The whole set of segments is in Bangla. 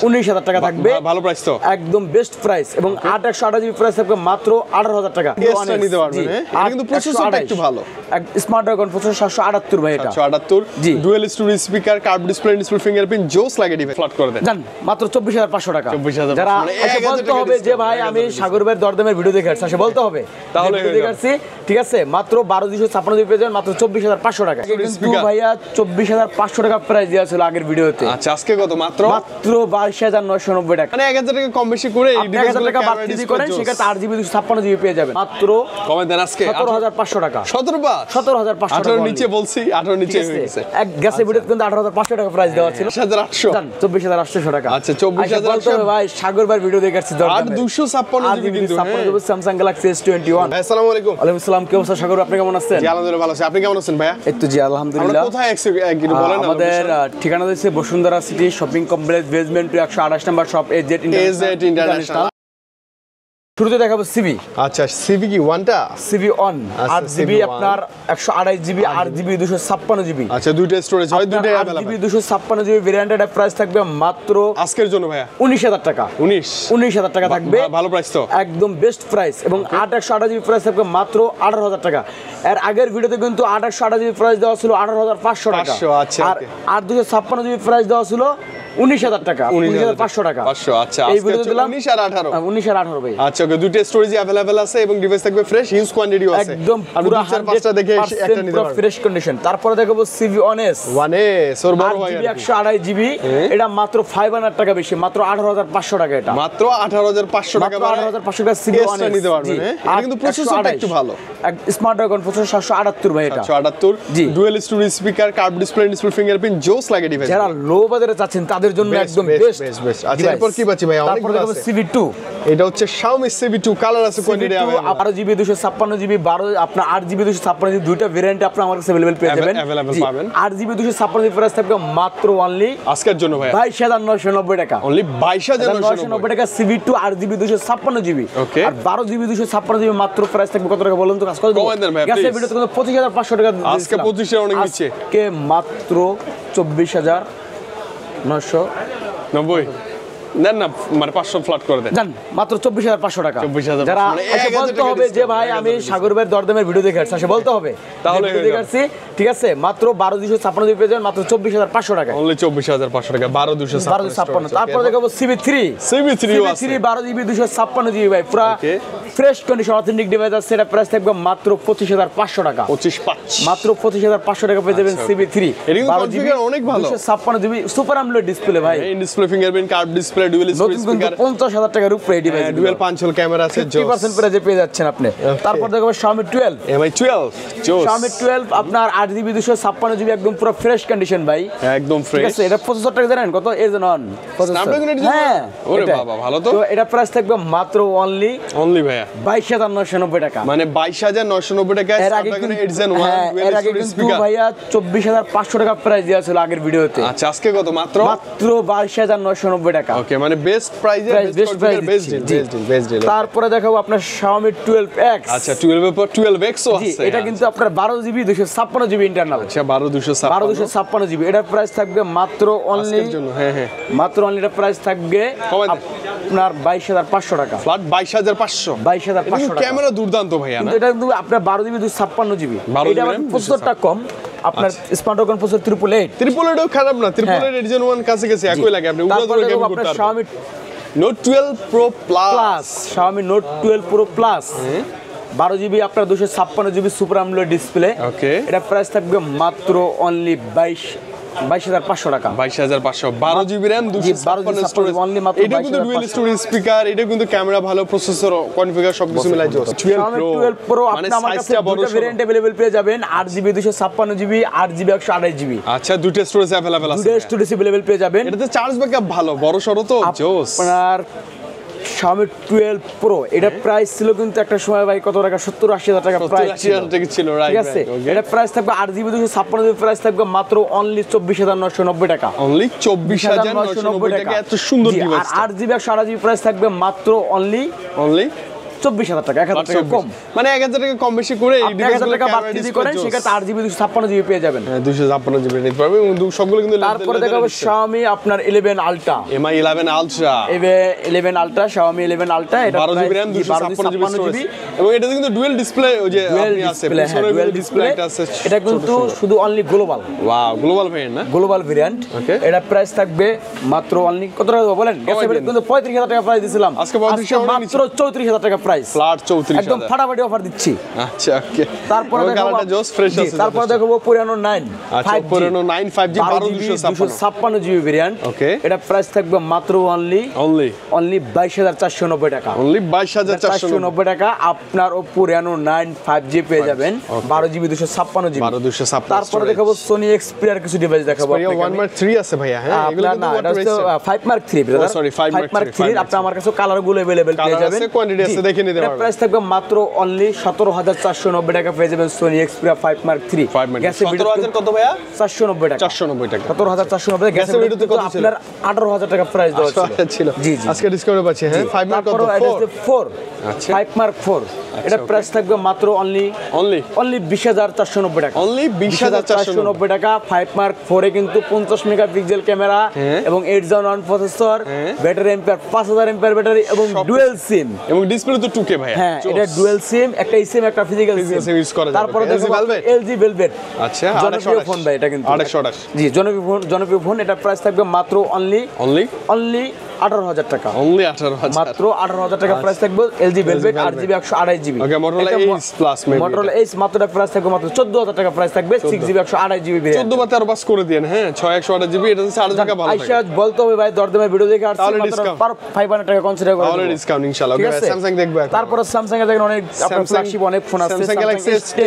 19,000 টাকা থাকবে। ভালো প্রাইস তো, একদম বেস্ট প্রাইস। এবং 8 128 জিবি প্রাইস থাকবে মাত্র 18,000 টাকা। এক্সট্রা নিতে পারবেন। এটা কিন্তু প্রসেসরটা একটু ভালো, স্ন্যাপড্রাগন প্রসেসর 778 ভাই। এটা 778 G, dual storage speaker, curve display, display fingerprint, জোস লাগে ডিভাইস ফ্ল্যাট করে দেন। জান মাত্র 24,500 টাকা। 24,500 যারা মানে এসে বলতে হবে যে ভাই আমি সাগর ভাইয়ের দরদামের ভিডিও দেখে আসছি, বলতে হবে তাহলে দেখাচ্ছি, ঠিক আছে। মাত্র 12,256 জিবি পেয়ে যাবেন মাত্র 24,500 টাকা। কিন্তু ভাইয়া 24,500 টাকা প্রাইস দেওয়া ছিল আগের ভিডিওতে। আচ্ছা, আজকে কত? মাত্র 22,990 টাকা। মানে 1000 টাকা কম বেশি করে এই ডিভাইসগুলো টাকা বাড়তি করেন, সেক্ষেত্রে 8GB 256GB পেয়ে যাবেন মাত্র কমে দেন আজকে 17,500 টাকা। 17,500 টাকা নিচে বলছি, 18 নিচে হয়ে গেছে। এক গ্যাসের ভিডিওতে কিন্তু 18,500 টাকা প্রাইস দেওয়া ছিল। 18,800 24,800 টাকা। আচ্ছা, 24,800 ভাই সাগর ভাই ভিডিও দেখে আসছি দরদামে। 256GB কিন্তু Samsung Galaxy S21। আসসালামু আলাইকুম। ওয়ালাইকুম আসসালাম। কি অবস্থা সাগর, আপনি কেমন আছেন? জি আলহামদুলিল্লাহ ভালো আছি। আপনি কেমন আছেন ভাইয়া? এই তো জি আলহামদুলিল্লাহ। আমরা কোথায় একটু বলেন না। আমাদের ঠিকানা হচ্ছে Bashundhara city shopping complex, basement 128 নম্বর শপ, AZ ইন্টারন্যাশনাল। শুরুতে দেখাবো সিবি। আচ্ছা, সিবি কি ওয়ানটা? সিবি অন 8GB আপনার 128GB 8GB 256GB। আচ্ছা, দুইটা স্টোরেজ হয়, দুইটাই अवेलेबल। 8GB 256GB ভেরিয়েন্টের প্রাইস থাকবে মাত্র আজকের জন্য ভাইয়া 19,000 টাকা। 19,000 টাকা থাকবে। ভালো প্রাইস তো, একদম বেস্ট প্রাইস। এবং 8 128GB প্রাইস থাকবে মাত্র 18,000 টাকা। এর আগের ভিডিওতে কিন্তু 8 128GB প্রাইস দেওয়া ছিল 18,500 টাকা। আচ্ছা, আর 8 256GB প্রাইস দেওয়া ছিল 19,000 টাকা, 19,500 টাকা। 500। আচ্ছা, এই ভিডিওতে দিলাম 19 আর 18। 19 আর 18 ভাই। আচ্ছা, ওকে, দুইটা স্টোরেজ अवेलेबल আছে এবং ডিভাইস থাকবে ফ্রেশ, হিউজ কোয়ান্টিটিও আছে। একদম পুরো 4-5টা দেখে একটা নিতে পারবেন, ফ্রেশ কন্ডিশন। তারপরে দেখাবো সিবি অনেস। ওয়ানেস ওর বড় ভাই 128GB। এটা মাত্র 500 টাকা বেশি, মাত্র 18,500 টাকা। এটা মাত্র 18,500 টাকা। 18,500 টাকা সিবি অনেস নিতে পারবেন। এটা কিন্তু প্রসেসরটা একটু ভালো, স্ন্যাপড্রাগন প্রসেসর 778 ভাই। এটা 778 G, dual storage speaker, curve display, display fingerprint, জোস লাগে ডিভাইস। যারা লো বাজারে চাচ্ছেন তাদের জন্য একদম বেস্ট। আচ্ছা, এরপর কি পাচ্ছি ভাই? অনেক তারপর দেখাবো সিবি2। এটা হচ্ছে Xiaomi CV2, কালার আছে, কোয়ান্টিটি अवेलेबल। 12GB 256GB 12 আপনার 8GB 256GB দুইটা ভেরিয়েন্ট আপনি আমার কাছে अवेलेबल পেয়ে যাবেন। 8GB 256GB প্রাইস থাকবে মাত্র অনলি আজকের জন্য ভাই 22,990 টাকা। অনলি 22,990 টাকা। CV2 8GB 256GB ওকে। আর 12GB 256GB মাত্র প্রাইস থাকবে কত টাকা বলুন তো? কাজ করে দেব। গ্যাসের ভিডিওতে কিন্তু 25,500 টাকা আজকে 25 এর অনেক নিচে। আজকে মাত্র 24,990 নেন না, মানে 500 ফ্ল্যাট করে দেন। জান মাত্র 24,500 টাকা। 24,500 যারা মানে এসে বলতে হবে যে ভাই আমি সাগর ভাইয়ের দরদামের ভিডিও দেখে আসছি, বলতে হবে তাহলে দেখে আসছি, ঠিক আছে। মাত্র 12,256 পেয়ে যাবেন মাত্র 24,500 টাকা। অনলি 24,500 টাকা। 12,256। তারপর দেখাবো CV3। CV3 আছে 12GB 256GB ভাই, পুরো ফ্রেশ কন্ডিশন অথেন্টিক ডিভাইস আছে। এটা প্রাইস থাকবে মাত্র 25,500 টাকা। 25,500 মাত্র 25,500 টাকা পেয়ে যাবেন CV3। এর কিন্তু কনফিগার অনেক ভালো, 256GB সুপার আমোলেড ডিসপ্লে ভাই। এই display fingerprint, curve display, dual speaker, 50,000 টাকার উপরে এই ডিভাইস। ডুয়াল পাঞ্চল ক্যামেরা আছে, 50% প্রাইসে পেয়ে যাচ্ছেন আপনি। তারপর দেখো Xiaomi 12। MI 12 জোস। Xiaomi 12 আপনার 8GB 256GB একদম পুরো ফ্রেশ কন্ডিশন ভাই, একদম ঠিক ফ্রেশ। আছে। এটা প্রসেসরটা জানেন কত? Azen Snapdragon এর জন্য? হ্যাঁ, ওরে বাবা, ভালো তো। তো এটা প্রাইস থাকবে মাত্র অনলি ভাইয়া 22,990 টাকা। মানে 22,990 টাকা। এর আগে কিন্তু ভাইয়া 24,500 টাকা প্রাইস দেওয়া ছিল আগের ভিডিওতে। আচ্ছা, আজকে কত? মাত্র 22,990 টাকা। ওকে, মানে বেস্ট প্রাইজে বেস্ট ডিল। তারপরে দেখাবো আপনার Xiaomi 12X। আচ্ছা, 12 এর পর 12X ও আছে। এটা কিন্তু আপনার 12GB 256GB ইন্টারনাল। আচ্ছা, 12,256GB। এটার প্রাইস থাকবে মাত্র অনলি, মাত্র অনলি এটা প্রাইস থাকবে আপনার 22,500 টাকা। ফ্ল্যাট 22,500। 22,500 টাকা। ক্যামেরা দুর্দান্ত ভাইয়া না? এটা কিন্তু আপনার 12GB 256GB। এটা আমার প্রসেসরটা কম, আপনার স্ন্যাপড্রাগন প্রসেসর 888 খারাপ না। 888 Edition 1 কাছে একই লাগে। আপনি তারপরে দেখো আপনার Xiaomi Note 12 Pro Plus। Xiaomi Note 12 Pro Plus 12GB আপনার 256GB সুপার আমোলেড ডিসপ্লে। ওকে, এটা প্রাইস থাকবে মাত্র অনলি 22,500 টাকা। 22,500। 12GB RAM, 256 storage. এটা কিন্তু ডুয়াল স্টোরেজ স্পিকার, এটা কিন্তু ক্যামেরা ভালো, প্রসেসর কনফিগার সবকিছু মিলাই জোস। 12 Pro আপনি আমার কাছে দুটো ভেরিয়েন্ট अवेलेबल পেয়ে যাবেন, 8GB 256GB 8GB 128GB। আচ্ছা, দুটো স্টোরেজ अवेलेबल আছে। দুটো স্টোরেজ अवेलेबल পেয়ে যাবেন। এটাতে চার্জ ব্যাকআপ ভালো, বড় সরো তো জোস। আপনার Xiaomi 12 Pro এটা প্রাইস ছিল কিন্তু একটা সময় ভাই কত টাকা? 70-80,000 টাকা প্রাইস ছিল, রাইট? ঠিক আছে। এটা প্রাইস থাকবে 8GB 256GB প্রাইস থাকবে মাত্র অনলি 24,990 টাকা। অনলি 24,990 টাকা। এত সুন্দর ডিভাইস। আর 8GB 128GB প্রাইস থাকবে মাত্র অনলি 24,000 টাকা, 1,000 টাকা কম, মানে 1,000 টাকা কম বেশি করে এই 1,000 টাকা বাদ যদি করেন সেক্ষেত্রে 8GB 256GB পেয়ে যাবেন। 256GB নিতে পারবে এবং সবগুলো কিন্তু তারপরে দেখাবো Xiaomi আপনার 11 Ultra, Mi 11 Ultra, 11 Ultra, Xiaomi 11 Ultra, এটা 12GB RAM 256GB এবং এটা কিন্তু ডুয়াল ডিসপ্লে ওই যে আপনি আছে ডুয়াল ডিসপ্লে আছে, এটা কিন্তু শুধু only global. Wow, global variant না, গ্লোবাল ভেরিয়েন্ট। এটা প্রাইস থাকবে মাত্র অনলি কত টাকা বলেন? গ্যাসের বিল কিন্তু 35,000 টাকা প্রাইস দিছিলাম, আজকে 35,000 মাত্র 34,000 টাকা প্রাইস, ফ্ল্যাট 34,000 একদম ফাটাফাটি অফার দিচ্ছি। আচ্ছা ওকে, তারপরে কালারটা জোস ফ্রেশ আছে। তারপরে দেখাবো Purano 9 আচ্ছা, Purano 9 5G 256GB ভেরিয়েন্ট। ওকে, এটা প্রাইস থাকবে মাত্র অনলি 22,490 টাকা, অনলি 22,490 টাকা। আপনার ও Purano 9 5G পেয়ে যাবেন 12GB 256GB। 1256। তারপরে দেখাবো Sony Xperia কিছু ডিভাইস দেখাবো আপনাকে। 1 Mark 3 আছে ভাইয়া, হ্যাঁ এগুলো কিন্তু এটা হচ্ছে 5 Mark 3 ব্রাদার, সরি 5 Mark 3 আপনি আমার কাছে কালার গুলো अवेलेबल পেয়ে যাবেন, কোয়ান্টিটি আছে দেখে নিতে পারবেন। প্রাইস থাকবে মাত্র অনলি 17,490 টাকা পেয়ে যাবেন Sony Xperia 5 Mark 3। গ্যাসের বিল 17,000 কত ভাইয়া? 490 টাকা, 490 টাকা, 17,490 টাকা। গ্যাসের বিল কত আপনার 18,000 টাকা প্রাইস দেওয়া ছিল। জি জি, আজকে ডিসকাউন্ট পাচ্ছি। হ্যাঁ 5 Mark কত? 4। আচ্ছা 5 Mark 4, এটা প্রাইস থাকবে মাত্র অনলি 20,490 টাকা, অনলি 20,490 টাকা। 5 Mark 4 এ কিন্তু 50 মেগাপিক্সেল ক্যামেরা এবং 8 Gen 1 processor, battery ampere 5000 ampere battery এবং ডুয়াল সিম, এবং ডিসপ্লে তো 2K ভাইয়া। হ্যাঁ এটা ডুয়াল সিম, একটা সিম একটা ফিজিক্যাল সিম ইউজ করা যাবে। তারপরে দেখো LG Velvet। আচ্ছা, জনপ্রিয় ফোন ভাই এটা কিন্তু 828। জি জনপ্রিয় ফোন। এটা প্রাইস থাকবে মাত্র অনলি 18,000 টাকা, অনলি 18,000, মাত্র 18,000 টাকা প্রাইস থাকবে LG Velvet 8GB 128GB। ওকে, Motorola Ace Plus maybe, Motorola Ace মাত্র প্রাইস থাকবে মাত্র 14,000 টাকা প্রাইস থাকবে 6GB 128GB ভেরিয়েন্ট। 14 বা 13 পাস করে দেন। হ্যাঁ 628GB, এটা হচ্ছে 8 টাকা ভালো আইসা বলতে হবে ভাই দরদামের ভিডিও দেখে আসছে মাত্র 500 টাকা কনসিডার করে তাহলে ডিসকাউন্ট ইনশাআল্লাহ। ওকে, Samsung দেখবো এখন। তারপরে Samsung এর দেখেন অনেক আপনার ফ্ল্যাগশিপ অনেক ফোন আছে, Samsung Galaxy S10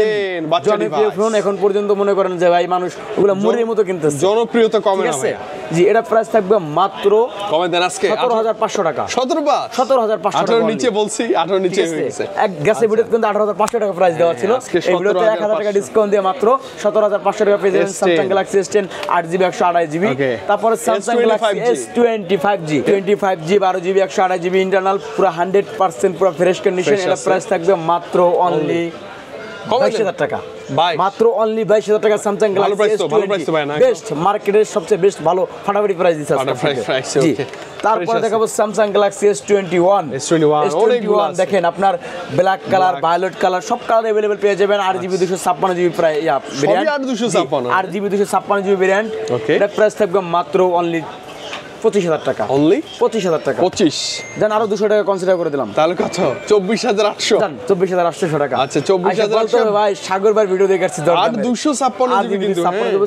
বাচ্চা জনপ্রিয় ফোন। এখন পর্যন্ত মনে করেন যে ভাই মানুষ ওগুলা মুড়ির মতো কিনতেছে, জনপ্রিয়তা কমে না ভাই। জি এটা প্রাইস থাকবে মাত্র কমে দেন আজকে 17,500 টাকা, 17,500 টাকা। নিচে বলছি, 18 নিচে হয়ে গেছে। এক গ্যাসের ভিডিওতে কিন্তু 18,500 টাকা প্রাইস দেওয়া ছিল, এই ভিডিওতে 1,000 টাকা ডিসকাউন্ট দিয়ে মাত্র 17,500 টাকা পেয়ে যাবেন Samsung Galaxy S10 8GB 128GB। তারপরে Samsung Galaxy S25G 25G 12GB 128GB internal, পুরো 100% পুরো ফ্রেশ কন্ডিশন। এটা প্রাইস থাকবে মাত্র অনলি 22,000 টাকা, মাত্র অনলি 22,000 টাকা Samsung Galaxy S20 বেস্ট, মার্কেটের সবচেয়ে বেস্ট ভালো ফাটাফাটি প্রাইস দিচ্ছে আজকে। জি তারপরে দেখাবো Samsung Galaxy S21 দেখেন আপনার ব্ল্যাক কালার, ভায়োলেট কালার সব কালার अवेलेबल পেয়ে যাবেন। 8GB 256GB price variant, 8GB 256GB variant. এটা প্রাইস থাকবে মাত্র অনলি 25,000 টাকা, অনলি 25,000 টাকা। 25 জান আরো 200 টাকা কনসিডার করে দিলাম, তাহলে কত? 24,800 জান, 24,800 টাকা। আচ্ছা 24,800 ভাই, সাগর ভাই ভিডিও দেখে আসছি 8,256GB কিন্তু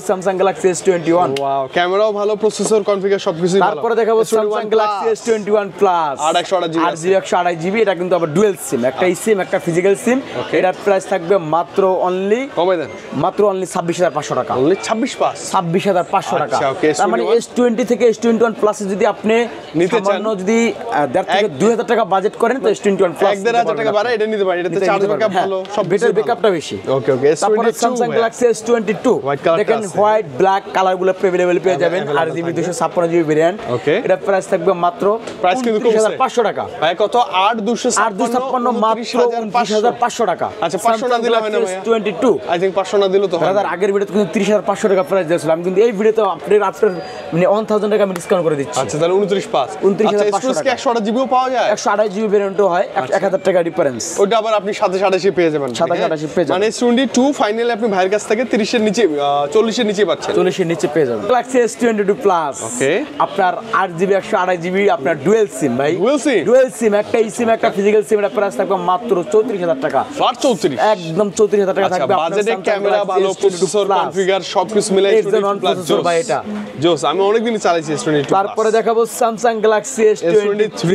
Samsung Galaxy S21। ওয়াও, ক্যামেরাও ভালো, প্রসেসর কনফিগার সবকিছু ভালো। তারপরে দেখাবো Samsung Galaxy S21 Plus 8GB 128GB। এটা কিন্তু আবার ডুয়াল সিম, একটা সিম একটা ফিজিক্যাল সিম। এটার প্রাইস থাকবে মাত্র অনলি কমে দেন, মাত্র অনলি 26,500 টাকা, অনলি 26,500 টাকা। তার মানে S20 থেকে S21 প্লাস যদি আপনি নিতে চান, যদি 1.5 থেকে 2,000 টাকা বাজেট করেন তো S21 প্লাস 1,500 টাকা বাড়া এটা নিতে পারেন। এটাতে চার্জ ব্যাকআপ ভালো, সব ব্যাটারি ব্যাকআপটা বেশি। ওকে ওকে, তারপরে Samsung Galaxy S22 দেখেন হোয়াইট ব্ল্যাক কালারগুলো अवेलेबल পেয়ে যাবেন 8GB 256GB ভেরিয়েন্ট। এটা প্রাইস থাকবে মাত্র প্রাইস কিন্তু 29,500 টাকা। ভাই কত? 8,256 মাত্র 29,500 টাকা। আচ্ছা 500 না দিলে হয় না ভাই? S22 আই থিং 500 না দিলে তো হয় না। আগের ভিডিওতে কিন্তু 30,500 টাকা প্রাইস দিয়েছিলাম, আমি কিন্তু এই ভিডিওতে আফটার মানে 1000 টাকা আমি ডিসকাউন্ট করে দিচ্ছি। আচ্ছা তাহলে 29,500 টাকা। 128GB ও পাওয়া যায়, 128GB ভেরিয়েন্টও হয়, 1000 টাকা ডিফারেন্স। ওটা আবার আপনি 27-28 পেয়ে যাবেন, 27-28 পেয়ে যাবেন। মানে S22 ফাইনালি আপনি ভাইয়ের কাছ থেকে 30 এর নিচে 40 এর নিচে পাচ্ছেন, 40 এর নিচে পেয়ে যাবেন। Galaxy S22 Plus আপনার 8GB 128GB আপনার ডুয়াল সিম ভাই, ডুয়াল সিম একটা সিম একটা ফিজিক্যাল সিম। এটা প্রাইস থাকবে মাত্র 34,000 টাকা, 34 একদম 34,000 টাকা থাকবে। বাজেটে ক্যামেরা ভালো, প্রসেসর কনফিগার সবকিছু মিলাই S21 প্রসেসর ভাই এটা জোস। আমি অনেকদিন চালাইছি S22। তারপরে দেখাবো Samsung Galaxy S23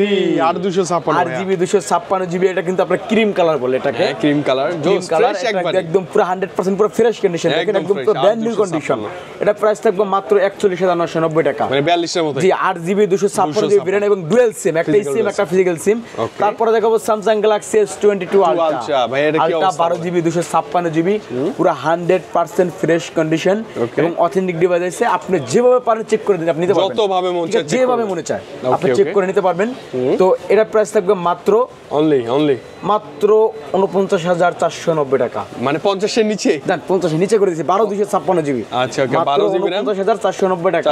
8GB 256GB। এটা কিন্তু আপনার ক্রিম কালার বলে এটাকে, ক্রিম কালার জোস ফ্রেশ একদম পুরো 100% পুরো ফ্রেশ কন্ডিশন, দেখেন একদম পুরো ব্র্যান্ড নিউ কন্ডিশন। এটা প্রাইস থাকবে মাত্র 41,990 টাকা, মানে 42 এর মতো। জি 8GB 256GB ভেরিয়েন্ট এবং ডুয়াল সিম, একটা সিম একটা ফিজিক্যাল সিম। তারপরে দেখাবো Samsung Galaxy S22 Ultra ভাই, এটা কি অবস্থা? 12GB 256GB পুরো 100% ফ্রেশ কন্ডিশন এবং অথেন্টিক ডিভাইস আছে। আপনি যেভাবে পারেন চেক করে দিন, আপনি নিতে পারবেন, যতভাবে যেভাবে মনে চায় আপনি চেক করে নিতে পারবেন। তো এটা প্রাইস থাকবে মাত্র মাত্র 49,490 টাকা, মানে 50 এর নিচে, না 50 এর নিচে করে দিয়েছি, 12 256 জিবি। আচ্ছা ওকে, 12 জিবি RAM 49,490 টাকা,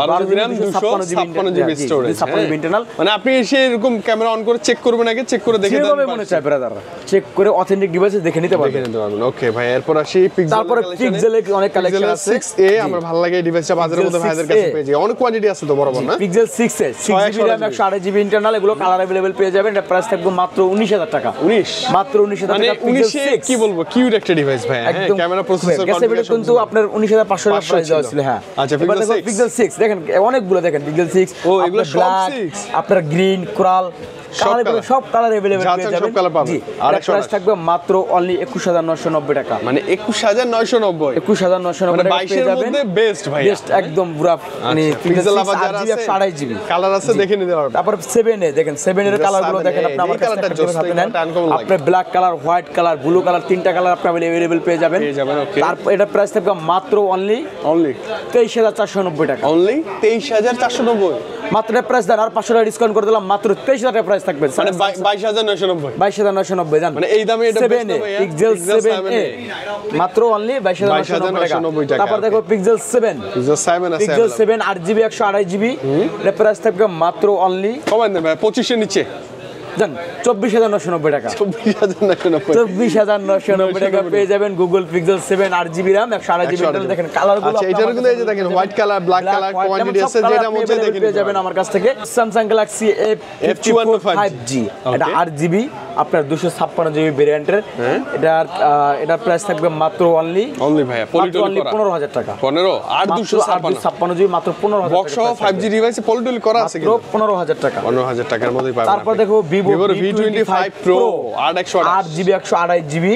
12 GB RAM 256 GB storage, 56 GB internal. মানে আপনি এসে এরকম ক্যামেরা অন করে চেক করবেন, আগে চেক করে দেখে যেভাবে মনে চায় ব্রাদার চেক করে অথেন্টিক ডিভাইসে দেখে নিতে পারবেন। ওকে ভাই, এরপর আসি পিক্সেল। তারপরে পিক্সেলে অনেক কালেকশন আছে। 6a আমার ভালো লাগে এই ডিভাইসটা, বাজারের মধ্যে ভাইদের কাছে পেয়ে যায়, অনেক কোয়ান্টিটি আছে তো বরাবর না। Pixel 6a 6GB RAM 128 GB internal, এগুলো কালার अवेलेबल পেয়ে যাবেন। এটা প্রাইস থাকবে মাত্র 19,000 টাকা। 19 মাত্র 19,000 মানে টাকা। 19 কি বলবো, কিউট একটা ডিভাইস ভাই। হ্যাঁ, ক্যামেরা প্রসেসর কনফিগারেশন কিন্তু আপনার 19,500 টাকা প্রাইস দেওয়া ছিল। হ্যাঁ আচ্ছা, পিক্সেল 6 দেখেন অনেকগুলো, দেখেন পিক্সেল 6 ও এগুলো সব 6, আপনার গ্রিন কোরাল সব কালার अवेलेबल পেয়ে যাবেন। জি, আর প্রাইস থাকবে মাত্র অনলি 21,990 টাকা, মানে 21,990 21,990 টাকা পেয়ে যাবেন। মধ্যে বেস্ট ভাই, বেস্ট একদম পুরো। মানে পিক্সেল আবার যারা আছে 128 জিবি কালার আছে, দেখে নিতে পারবেন। তারপর 7 এ দেখেন, 7 এর কালারগুলো দেখেন, আপনি আমার কাছে হাতে নেন, আপনি black colour, white colour, blue colour, তিনটা কালার আপনি अवेलेबल পেয়ে যাবেন। ওকে, তারপর এটা প্রাইস থাকবে মাত্র অনলি 23,490 টাকা, অনলি 23,490 মাত্র। প্রাইস দেন আর 500 টাকা ডিসকাউন্ট করে দিলাম, মাত্র 23,000 টাকা প্রাইস থাকবে, মানে 22,990 22,990 জান। মানে এই দামে এটা বেস্ট হবে। পিক্সেল 7a মাত্র অনলি 22,990 টাকা। তারপর দেখো পিক্সেল 7 আছে, পিক্সেল 7 8GB 128 জিবি, এটা প্রাইস থাকবে মাত্র অনলি কমান দেন ভাই 25 এর নিচে জান 24,990 টাকা। 24,990 টাকা পেয়ে যাবেন Google pixel 7 8GB RAM 128 GB internal. দেখেন কালারগুলো, আচ্ছা এটার কিন্তু এই যে দেখেন white colour, black colour quantity আছে, যেটা মধ্যে দেখে পেয়ে যাবেন আমার কাছ থেকে। Samsung Galaxy A54 5G, এটা 8GB আপনার 256 জিবি ভেরিয়েন্টের। এটার প্রাইস থাকবে মাত্র অনলি ভাই 15,000 টাকা। 15 আর 256 জিবি মাত্র 15,000 টাকা। বক্স সহ 5G ডিভাইসে পলিটুল করা আছে কিন্তু 15,000 টাকা। 15,000 টাকার মধ্যেই পাবেন। তারপর দেখো Vivo V25 Pro 8GB 128 GB,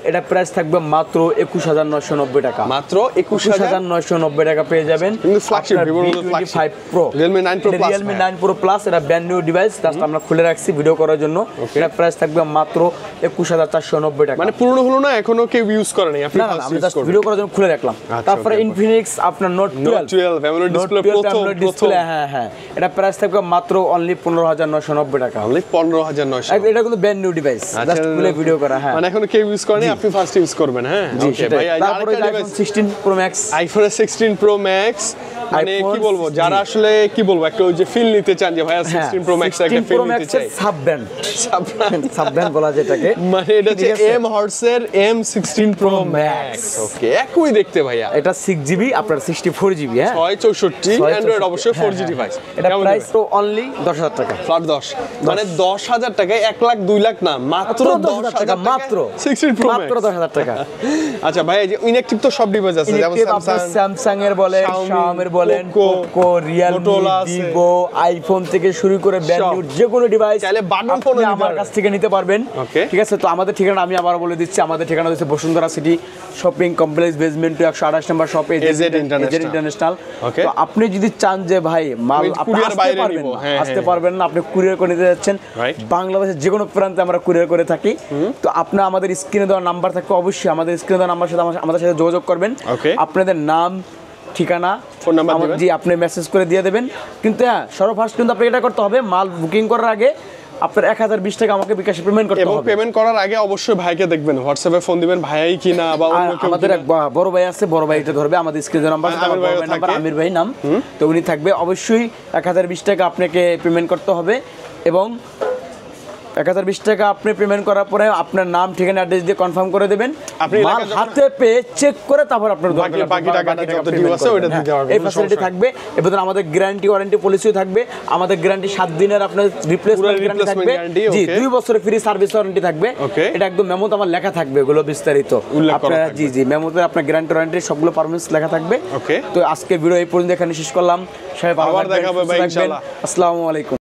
এটা প্রাইস থাকবে মাত্র 21,990 টাকা, মাত্র 21,990 টাকা পেয়ে যাবেন। কিন্তু flagship Vivo V25 Pro, Realme 9 Pro Plus, Realme 9 Pro Plus, এটা ব্র্যান্ড নিউ ডিভাইস, জাস্ট আমরা খুলে রাখছি ভিডিও করার জন্য। এটা প্রাইস থাকবে মাত্র 21,490 টাকা। মানে পুরনো হলো না, এখনো কেউ ইউজ করে নাই, আপনি আমি জাস্ট ভিডিও করার জন্য খুলে রাখলাম। তারপরে Infinix আপনার Note 12 AMOLED ডিসপ্লে প্রথম, হ্যাঁ এটা প্রাইস থাকবে মাত্র অনলি 15,990 টাকা, অনলি 15,990। এটা কিন্তু ব্র্যান্ড নিউ ডিভাইস, জাস্ট খুলে ভিডিও করা। হ্যাঁ মানে এখনো কেউ ইউজ করে নাই, আপনি ফার্স্ট ইউজ করবেন। হ্যাঁ ওকে ভাই। তারপরে iPhone 16 Pro Max, iPhone 16 Pro Max, মানে কি বলবো, যারা আসলে কি বলবো একটা ওই যে ফিল নিতে চান যে ভাই 16 Pro Max একটা ফিল নিতে চাই, সাব ব্র্যান্ড বলা যেটাকে, মানে এটা হচ্ছে M Hertz এর M16 Pro Max। ওকে, একই দেখতে ভাইয়া, এটা 6GB আপনার 64GB, হ্যাঁ 664 অ্যান্ড্রয়েড অবশ্যই 4G ডিভাইস। এটা প্রাইস তো অনলি 10,000 টাকা, ফ্ল্যাট 10, মানে 10,000 টাকায় 1 লাখ 2 লাখ না, মাত্র 10,000 টাকা, মাত্র 16 Pro Max, মাত্র 10,000 টাকা। আচ্ছা ভাই, এই যে ইনঅ্যাকটিভ তো সব ডিভাইস আছে, যেমন স্যামসাং এর বলেন, Xiaomi এর বলেন, Poco, Realme, Vivo, আইফোন থেকে শুরু করে ব্র্যান্ড নিউ যে কোনো ডিভাইস চাইলে বাটন ফোন আমার কাছ থেকে নিতে পারবেন। ঠিক আছে, তো আমাদের ঠিকানা আমি আবার বলে দিচ্ছি, আমাদের ঠিকানা হচ্ছে Bashundhara city shopping complex basement 128 নম্বর শপে এজেড ইন্টারন্যাশনাল। তো আপনি যদি চান যে ভাই মাল আপনি আসতে পারবেন না, আপনি কুরিয়ার করে নিতে যাচ্ছেন, বাংলাদেশের যে কোনো প্রান্তে আমরা কুরিয়ার করে থাকি। তো আপনি আমাদের স্ক্রিনে দেওয়া নাম্বার থাকবে, অবশ্যই আমাদের স্ক্রিনে দেওয়া নাম্বার সাথে আমাদের সাথে যোগাযোগ করবেন। আপনাদের নাম, ঠিকানা, ফোন নাম্বার জি আপনি মেসেজ করে দিয়ে দেবেন। কিন্তু হ্যাঁ, সর্বফার্স্ট কিন্তু আপনাকে এটা করতে হবে, মাল বুকিং করার আগে আপনার 1020 টাকা আমাকে বিকাশে পেমেন্ট করতে হবে। এবং পেমেন্ট করার আগে অবশ্যই ভাইকে দেখবেন, হোয়াটসঅ্যাপে ফোন দিবেন, ভাইই কিনা বা অন্য কেউ। আমাদের এক বড় ভাই আছে, বড় ভাইটা ধরবে, আমাদের স্ক্রিনে নাম্বার আমির ভাই নাম, তো উনি থাকবে। অবশ্যই 1020 টাকা আপনাকে পেমেন্ট করতে হবে, এবং 1020 টাকা আপনি পেমেন্ট করার পরে আপনার নাম, ঠিকানা, অ্যাড্রেস দিয়ে কনফার্ম করে দেবেন। মাল হাতে পেয়ে চেক করে তারপর আপনার বাকি টাকাটা যত ডিউ আছে ওটা দিতে পারবেন, এই ফ্যাসিলিটি থাকবে। এবং আমাদের গ্যারান্টি ওয়ারেন্টি পলিসিও থাকবে। আমাদের গ্যারান্টি 7 দিনের আপনার রিপ্লেসমেন্ট গ্যারান্টি থাকবে, জি 2 বছরের ফ্রি সার্ভিস ওয়ারেন্টি থাকবে। এটা একদম মেমোতে আমার লেখা থাকবে, এগুলো বিস্তারিত আপনারা জি মেমোতে আপনার গ্যারান্টি ওয়ারেন্টি সবগুলো পারফরম্যান্স লেখা থাকবে। তো আজকে ভিডিও এই পর্যন্ত এখানে শেষ করলাম। সবাই ভালো থাকবেন, আসসালামু আলাইকুম।